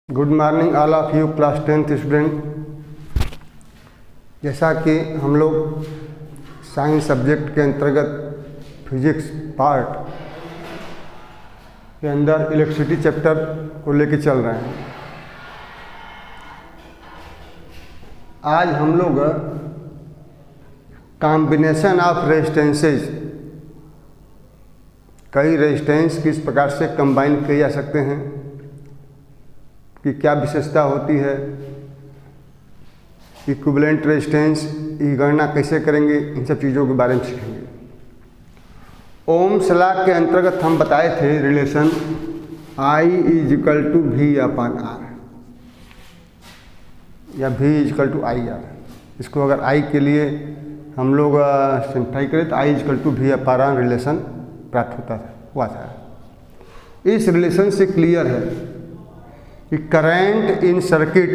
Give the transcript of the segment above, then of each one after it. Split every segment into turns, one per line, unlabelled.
Good morning all of you class 10th student. जैसा कि हम लोग साइंस सब्जेक्ट के अंतर्गत फिजिक्स पार्ट के अंदर इलेक्ट्रिसिटी चैप्टर को लेकर चल रहे हैं। आज हम लोग कॉम्बिनेशन ऑफ रेजिस्टेंसेज, कई रेजिस्टेंस किस प्रकार से कंबाइन किए जा सकते हैं, कि क्या विशेषता होती है, इक्विवेलेंट रेजिस्टेंस की गणना कैसे करेंगे, इन सब चीज़ों के बारे में सीखेंगे। ओम्स लॉ के अंतर्गत हम बताए थे रिलेशन I = V/R या V = IR। इसको अगर I के लिए हम लोग सिंप्लाई करें तो I = V/R रिलेशन प्राप्त हुआ था। इस रिलेशन से क्लियर है कि current in circuit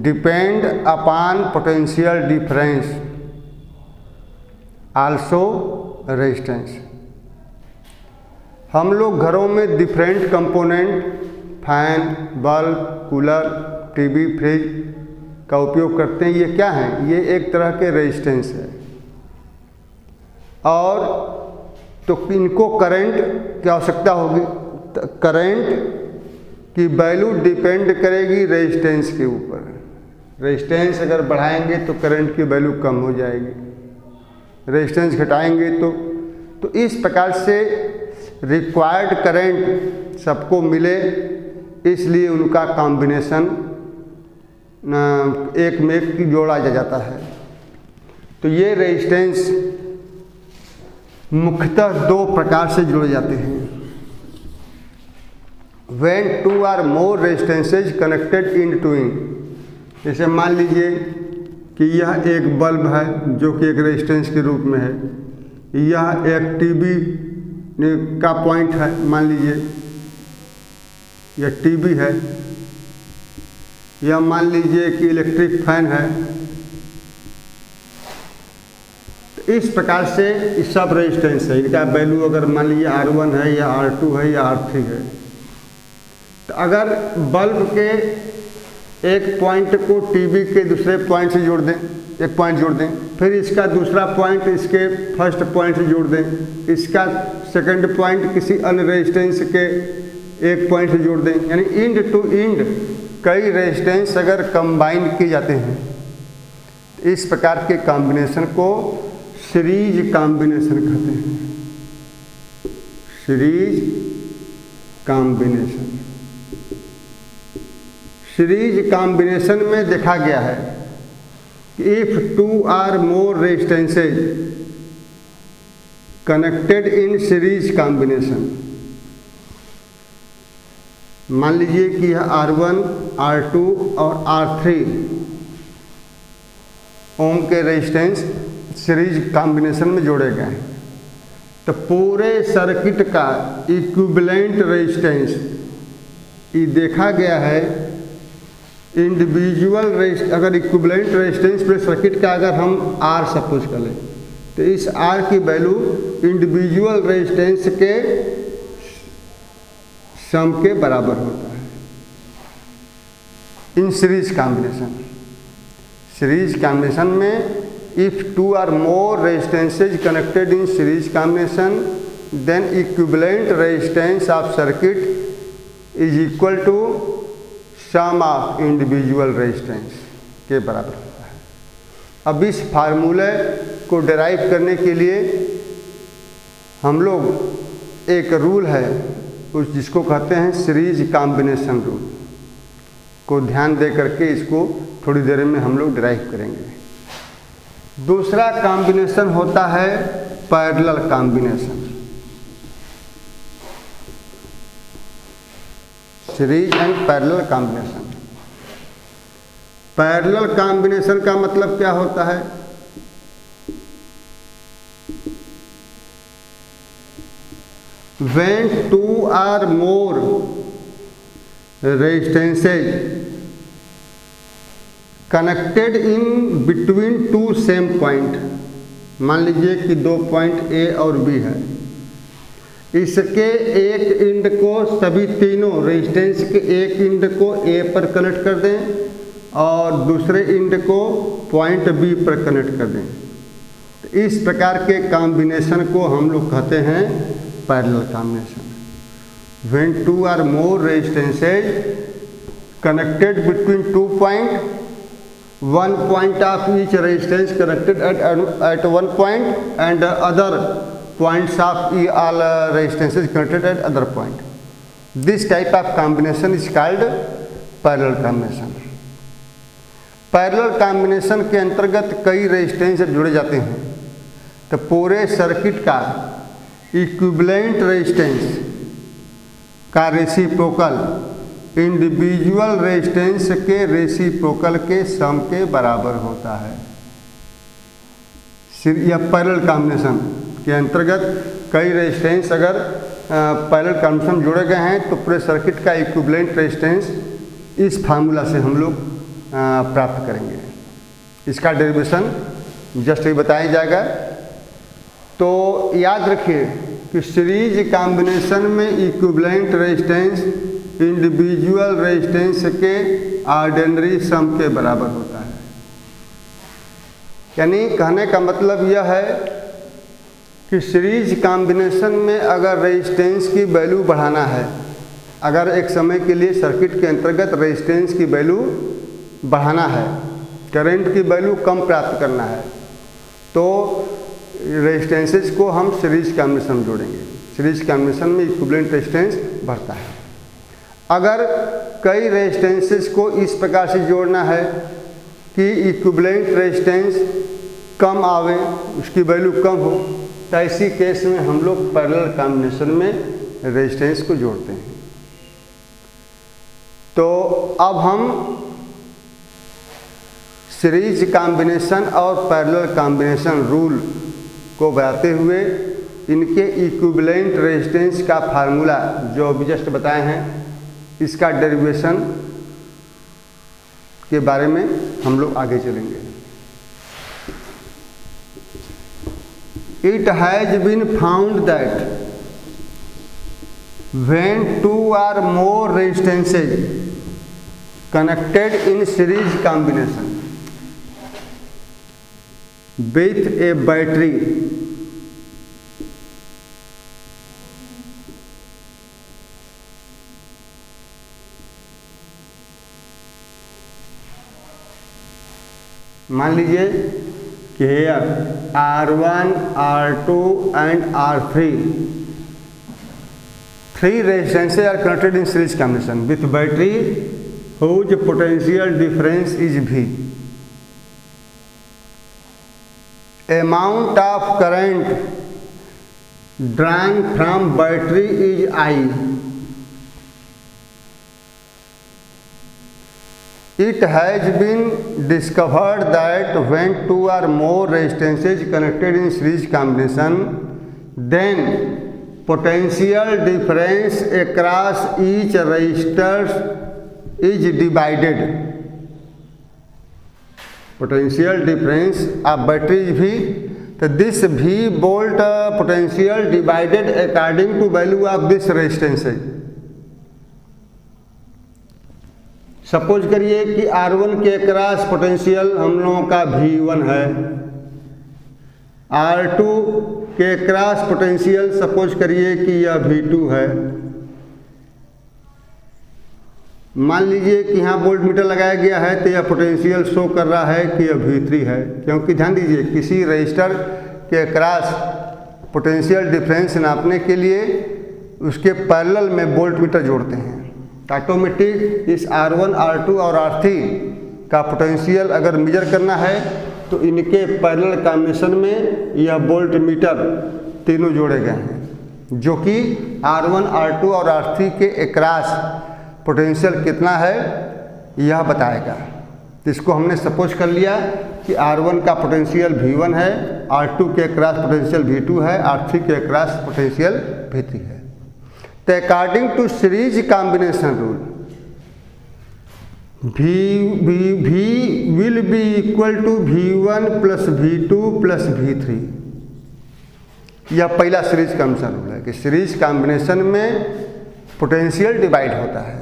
depend upon potential difference also resistance. हम लोग घरों में different component, fan, bulb, cooler, TV, fridge का उपयोग करते हैं। ये क्या है? ये एक तरह के रेजिस्टेंस है। और तो इनको करंट की आवश्यकता होगी। करंट की वैल्यू डिपेंड करेगी रेजिस्टेंस के ऊपर। रेजिस्टेंस अगर बढ़ाएंगे तो करंट की वैल्यू कम हो जाएगी, रेजिस्टेंस घटाएंगे तो इस प्रकार से रिक्वायर्ड करंट सबको मिले, इसलिए उनका कॉम्बिनेशन एक में एक की जोड़ा जाता है। तो ये रेजिस्टेंस मुख्यतः दो प्रकार से जोड़े जाते हैं। When two or more resistances connected in twin, जैसे मान लीजिए कि यह एक बल्ब है जो कि एक रेजिस्टेंस के रूप में है, यह एक टीवी का पॉइंट है, मान लीजिए यह टीवी है, यह मान लीजिए कि इलेक्ट्रिक फैन है। तो इस प्रकार से इस सब रेजिस्टेंस है, इनका वैल्यू अगर मान लीजिए R1 है या R2 है या R3 है। तो अगर बल्ब के एक पॉइंट को टीवी के दूसरे पॉइंट से जोड़ दें, एक पॉइंट जोड़ दें, फिर इसका दूसरा पॉइंट इसके फर्स्ट पॉइंट से जोड़ दें, इसका सेकंड पॉइंट किसी अन्य रेजिस्टेंस के एक पॉइंट से जोड़ दें, यानी इंड टू इंड कई रेजिस्टेंस अगर कंबाइन किए जाते हैं, इस प्रकार के कॉम्बिनेशन को सीरीज कॉम्बिनेशन कहते हैं। Series combination. सीरीज कॉम्बिनेशन में देखा गया है कि if two or more resistances connected in series combination, मान लीजिए कि यह R1, R2 और R3 ओम के रेजिस्टेंस सीरीज कॉम्बिनेशन में जोड़े गए हैं, तो पूरे सर्किट का इक्विवेलेंट रेजिस्टेंस ये देखा गया है। इंडिविजुअल अगर इक्विवेलेंट रेजिस्टेंस पे सर्किट का अगर हम R सपोज कर लें, तो इस R की वैल्यू इंडिविजुअल रेजिस्टेंस के सम के बराबर होता है in series combination. Series combination में if two or more resistances connected in series combination then equivalent resistance of circuit is equal to sum of individual resistance के बराबर होता है। अब इस फार्मूले को डिराइव करने के लिए हम लोग एक रूल है जिसको कहते हैं सीरीज कॉम्बिनेशन रूल, को ध्यान दे करके इसको थोड़ी देर में हम लोग डिराइव करेंगे। दूसरा कॉम्बिनेशन होता है parallel combination. Series and parallel combination. Parallel combination का मतलब क्या होता है? When two or more resistances connected in between two same point, मान लीजिए कि दो पॉइंट A और B है, इसके एक एंड को सभी तीनों रेजिस्टेंस के एक एंड को ए पर कनेक्ट कर दें और दूसरे एंड को पॉइंट बी पर कनेक्ट कर दें। तो इस प्रकार के कॉम्बिनेशन को हम लोग कहते हैं parallel combination. When two or more resistances connected between 2 points, 1 point of each resistance connected at one point and other points of all resistances connected at other point. This type of combination is called parallel combination. Parallel combination के अंतर्गत कई resistance जब जुड़े जाते हैं तो पूरे circuit का इक्विवेलेंट रेजिस्टेंस का रेसिप्रोकल इंडिविजुअल रेजिस्टेंस के रेसिप्रोकल के सम के बराबर होता है। यह पैरेलल कॉम्बिनेशन के अंतर्गत कई रेजिस्टेंस अगर पैरेलल कॉम्बिनेशन जुड़े गए हैं तो पूरे सर्किट का इक्विवेलेंट रेजिस्टेंस इस फार्मूला से हम लोग प्राप्त करेंगे। इसका डेरिवेशन जस्ट ही बताया जाएगा। तो याद रखिए कि सीरीज कॉम्बिनेशन में इक्विवेलेंट रेजिस्टेंस इंडिविजुअल रेजिस्टेंस के ऑर्डिनरी सम के बराबर होता है। यानी कहने का मतलब यह है कि सीरीज कॉम्बिनेशन में अगर रेजिस्टेंस की वैल्यू बढ़ाना है, अगर एक समय के लिए सर्किट के अंतर्गत रेजिस्टेंस की वैल्यू बढ़ाना है, करंट की वैल्यू कम प्राप्त करना है, तो रेजिस्टेंसेस को हम सीरीज कॉम्बिनेशन में जोड़ेंगे। सीरीज कॉम्बिनेशन में इक्विवेलेंट रेजिस्टेंस बढ़ता है। अगर कई रेजिस्टेंसेस को इस प्रकार से जोड़ना है कि इक्विवेलेंट रेजिस्टेंस कम आवे, उसकी वैल्यू कम हो, तो ऐसी केस में हम लोग पैरेलल कॉम्बिनेशन में रेजिस्टेंस को जोड़ते हैं। तो अब हम सीरीज कॉम्बिनेशन और पैरेलल कॉम्बिनेशन रूल को बताते हुए इनके इक्विवेलेंट रेजिस्टेंस का फार्मूला जो अभी जस्ट बताए हैं, इसका डेरिवेशन के बारे में हम लोग आगे चलेंगे। It has been found that when two or more resistances connected in series combination with a battery मान लीजिए कि R1, R2 and R3 three resistances are connected in series combination with battery whose potential difference is V. Amount of current drawn from battery is I. It has been discovered that when two or more resistances connected in series combination, then potential difference across each resistor is divided. Potential difference of battery is V. So this V volt potential divided according to value of this resistance. Suppose करिए कि R1 के across potential हम लोगों का V1 है, R2 के across potential suppose करिए कि यह V2 है। मान लीजिए कि यहाँ वोल्ट मीटर लगाया गया है तो यह पोटेंशियल शो कर रहा है कि यह V3 है, क्योंकि ध्यान दीजिए किसी रजिस्टर के अक्रॉस पोटेंशियल डिफरेंस नापने के लिए उसके पैरेलल में वोल्ट मीटर जोड़ते हैं। ऑटोमेटिक इस R1, R2 और R3 का पोटेंशियल अगर मेजर करना है तो इनके पैरेलल कॉम्बिनेशन में यह वोल्ट मीटर तीनों जोड़े गए हैं, जो कि R1, R2 और R3 के अक्रॉस पोटेंशियल कितना है यह बताएगा। इसको हमने सपोज कर लिया कि R1 का पोटेंशियल V1 है, R2 के अक्रॉस पोटेंशियल V2 है, R3 के अक्रॉस पोटेंशियल V3 है। तो according to series combination rule V will be equal to V1 plus V2 plus V3। यह पहला सीरीज कॉम्बिनेशन रूल है कि सीरीज कॉम्बिनेशन में पोटेंशियल डिवाइड होता है,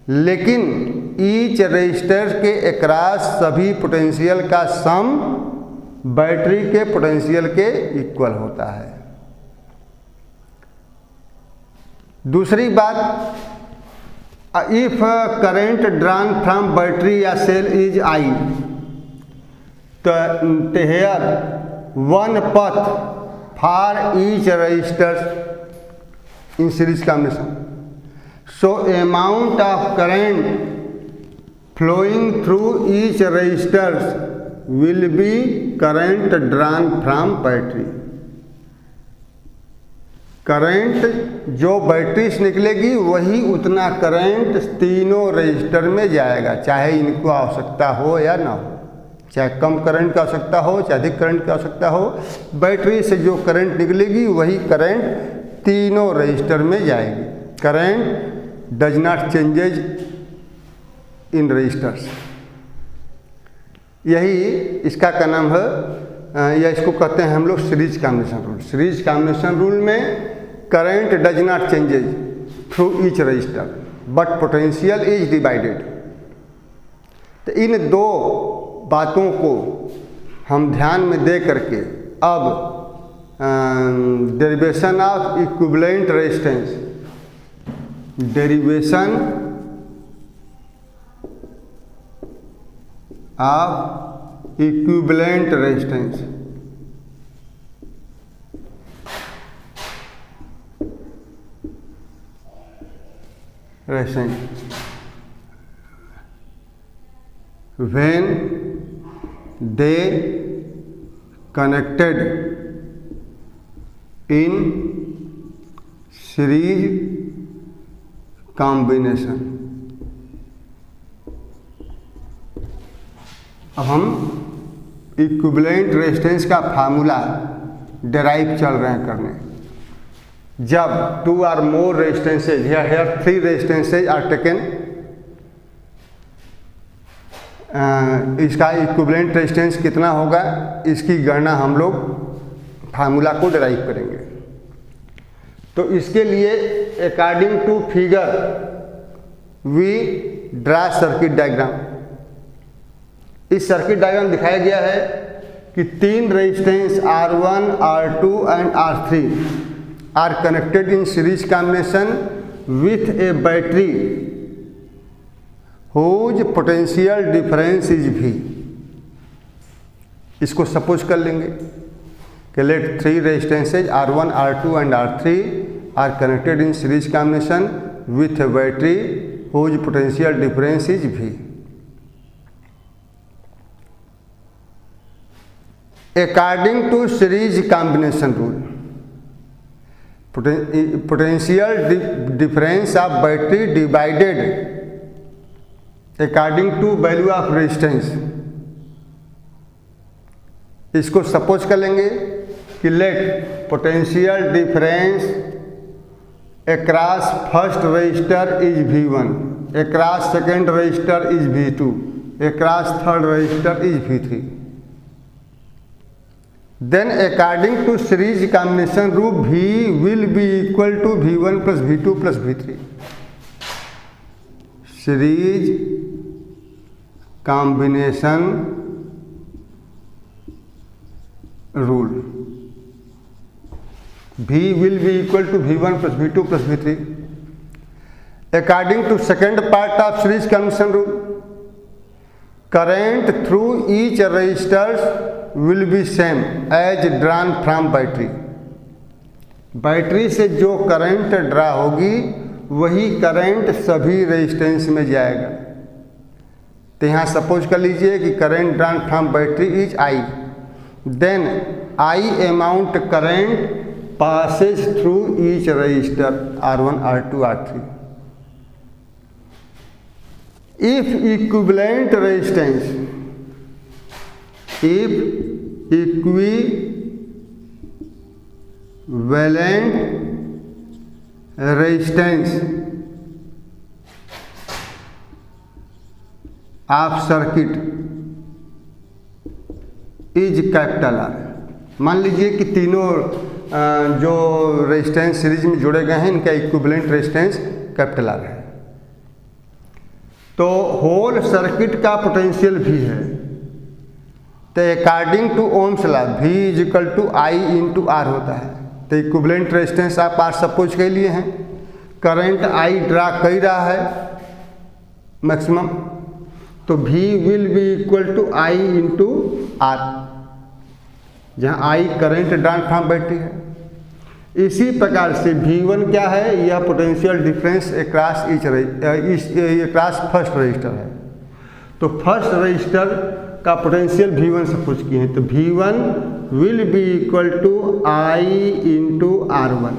लेकिन ईच रेजिस्टर के अक्रॉस सभी पोटेंशियल का सम बैटरी के पोटेंशियल के इक्वल होता है। दूसरी बात, if current drawn from battery या सेल इज आई, तो हेयर वन पथ for each resistor in series combination, so amount of current flowing through each resistors will be current drawn from battery। Current जो battery से निकलेगी वही उतना current तीनों resistor में जाएगा, चाहे इनको आवश्यकता हो या ना हो, चाहे कम करंट की आवश्यकता हो चाहे अधिक करंट की आवश्यकता हो, बैटरी से जो करंट निकलेगी वही करंट तीनों रजिस्टर में जाएगी। Current does not changes in resistors, यही इसका क्या नाम है, या इसको कहते हैं हम लोग series combination rule. Series combination rule में current does not changes through each resistor but potential is divided. तो इन दो बातों को हम ध्यान में दे करके अब derivation of equivalent resistance, derivation of equivalent resistance, when they connected in series combination. अब हम इक्विवेलेंट रेजिस्टेंस का फार्मूला डेराइव चल रहे हैं करने। जब two or more resistances, here three resistances are taken, इसका इक्विवेलेंट रेजिस्टेंस कितना होगा इसकी गणना हम लोग फार्मूला को डेराइव करेंगे। तो इसके लिए according to figure we draw circuit diagram. इस सर्किट डायग्राम दिखाया गया है कि तीन resistance R1, R2 and R3 are connected in series combination with a battery whose potential difference is V। इसको सपोज कर लेंगे कि let three resistances R1, R2 and R3 are connected in series combination with a battery whose potential difference is V। According to series combination rule, potential difference of battery divided according to value of resistance, इसको suppose कर लेंगे कि let potential difference across first resistor is V1, across second resistor is V2, across third resistor is V3। Then according to series combination rule V will be equal to V1 plus V2 plus V3। series combination rule V will be equal to V1 plus V2 plus V3। According to second part of series combination rule, current through each resistors will be same as drawn from battery। Battery से जो current draw होगी वही current सभी resistance में जाएगा। तो यहाँ suppose कर लीजिए कि current drawn from battery is I, then I amount current passes through each resistor R1, R2, R3। If equivalent resistance, if equivalent resistance of circuit is capital R, मान लीजिए कि तीनों जो रेजिस्टेंस सीरीज में जोड़े गए हैं इनका इक्विवेलेंट रेजिस्टेंस कैपिटल R है। तो होल सर्किट का पोटेंशियल V है, तो according to Ohm's law V is equal to I into R होता है। तो इक्विवेलेंट रेजिस्टेंस आप R सपोज के लिए हैं, करंट I ड्रा कर रहा है मैक्सिमम, तो V will be equal to I into R, जहाँ I करंट ट्रांसफार्म बैटरी है। इसी प्रकार से V1 क्या है, यह potential difference across first resistor है। तो फर्स्ट रजिस्टर का पोटेंशियल V1 सपोज किए हैं, तो V1 will be equal to I into R1।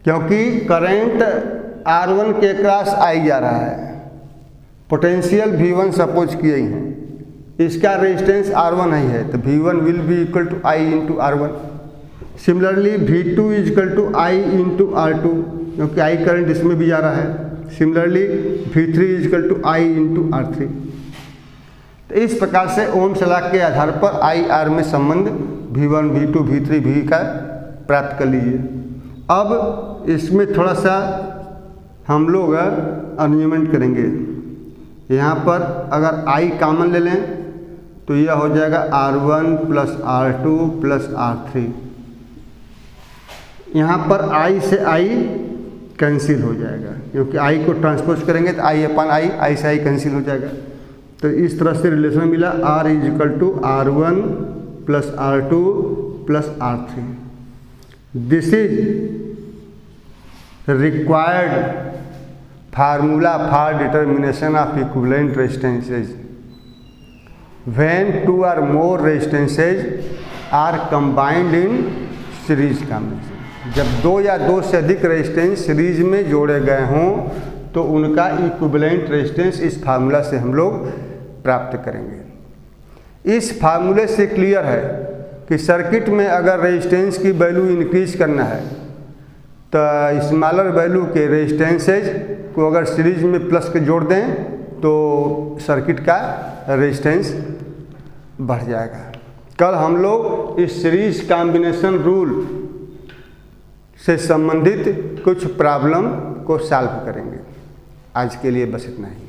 क्योंकि करंट R1 के अक्रॉस I जा रहा है, पोटेंशियल V1 सपोज किए ही हैं, इसका रेजिस्टेंस R1 ही है, तो V1 will be equal to I into R1। Similarly V2 is equal to I into R2, क्योंकि I करंट इसमें भी जा रहा है। Similarly V3 is equal to I into R3। तो इस प्रकार से ओम्स लॉ के आधार पर I R में संबंध V1, V2, V3, V का प्राप्त कर लीजिए। अब इसमें थोड़ा सा हम लोग अरेंजमेंट करेंगे। यहाँ पर अगर I कॉमन ले लें तो यह हो जाएगा R1 plus R2 plus R3। यहाँ पर I से I कैंसिल हो जाएगा, क्योंकि I को ट्रांसपोज करेंगे तो I अपन I से I कैंसिल हो जाएगा। तो इस तरह से रिलेशन मिला R is equal to R1 plus R2 plus R3। This is required formula for determination of equivalent resistances when two or more resistances are combined in series combination. जब दो या दो से अधिक रेजिस्टेंस सीरीज में जोड़े गए हों तो उनका इक्विवेलेंट रेजिस्टेंस इस फार्मूला से हम लोग प्राप्त करेंगे। इस फार्मूले से क्लियर है कि सर्किट में अगर रेजिस्टेंस की वैल्यू इंक्रीज करना है तो स्मॉलर वैल्यू के रेजिस्टेंसेज को अगर सीरीज में प्लस के जोड़ दें तो सर्किट का रेजिस्टेंस बढ़ जाएगा। कल हम लोग इस सीरीज कॉम्बिनेशन रूल से संबंधित कुछ प्रॉब्लम को सॉल्व करेंगे। आज के लिए बस इतना ही।